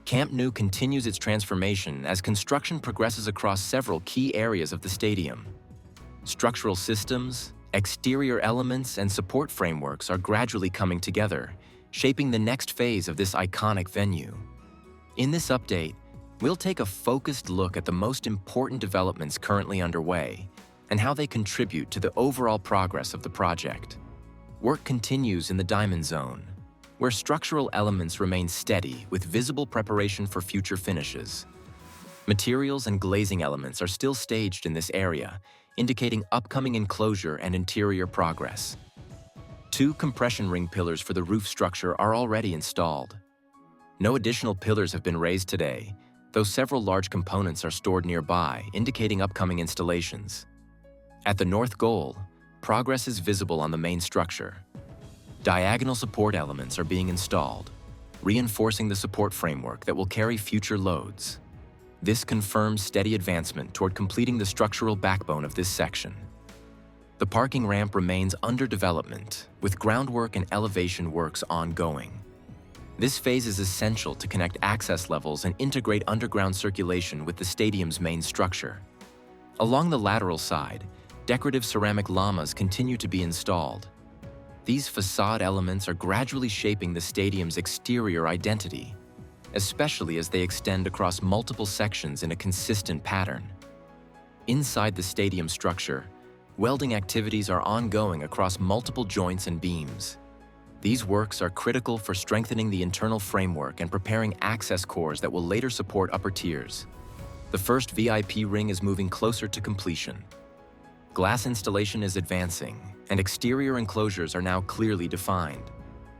Camp Nou continues its transformation as construction progresses across several key areas of the stadium. Structural systems, exterior elements, and support frameworks are gradually coming together, shaping the next phase of this iconic venue. In this update, we'll take a focused look at the most important developments currently underway and how they contribute to the overall progress of the project. Work continues in the Diamond Zone, where structural elements remain steady with visible preparation for future finishes. Materials and glazing elements are still staged in this area, indicating upcoming enclosure and interior progress. 2 compression ring pillars for the roof structure are already installed. No additional pillars have been raised today, though several large components are stored nearby, indicating upcoming installations. At the north goal, progress is visible on the main structure. Diagonal support elements are being installed, reinforcing the support framework that will carry future loads. This confirms steady advancement toward completing the structural backbone of this section. The parking ramp remains under development, with groundwork and elevation works ongoing. This phase is essential to connect access levels and integrate underground circulation with the stadium's main structure. Along the lateral side, decorative ceramic lamas continue to be installed. These facade elements are gradually shaping the stadium's exterior identity, especially as they extend across multiple sections in a consistent pattern. Inside the stadium structure, welding activities are ongoing across multiple joints and beams. These works are critical for strengthening the internal framework and preparing access cores that will later support upper tiers. The first VIP ring is moving closer to completion. Glass installation is advancing, and exterior enclosures are now clearly defined,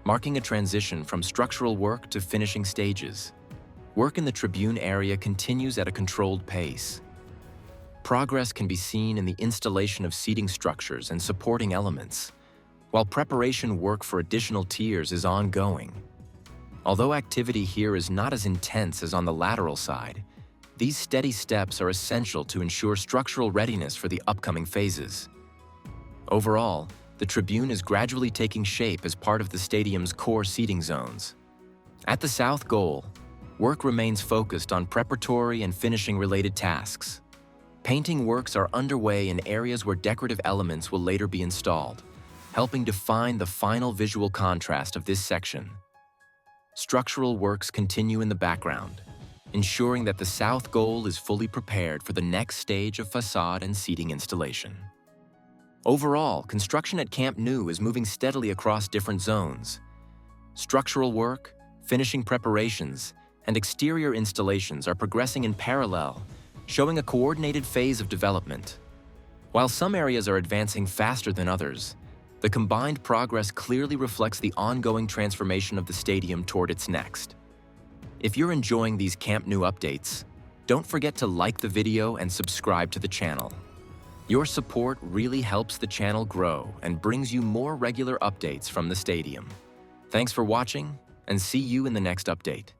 marking a transition from structural work to finishing stages. Work in the tribune area continues at a controlled pace. Progress can be seen in the installation of seating structures and supporting elements, while preparation work for additional tiers is ongoing. Although activity here is not as intense as on the lateral side, these steady steps are essential to ensure structural readiness for the upcoming phases. Overall, the tribune is gradually taking shape as part of the stadium's core seating zones. At the south goal, work remains focused on preparatory and finishing-related tasks. Painting works are underway in areas where decorative elements will later be installed, helping define the final visual contrast of this section. Structural works continue in the background, ensuring that the south goal is fully prepared for the next stage of facade and seating installation. Overall, construction at Camp Nou is moving steadily across different zones. Structural work, finishing preparations, and exterior installations are progressing in parallel, showing a coordinated phase of development. While some areas are advancing faster than others, the combined progress clearly reflects the ongoing transformation of the stadium toward its next. If you're enjoying these Camp Nou updates, don't forget to like the video and subscribe to the channel. Your support really helps the channel grow and brings you more regular updates from the stadium. Thanks for watching, and see you in the next update.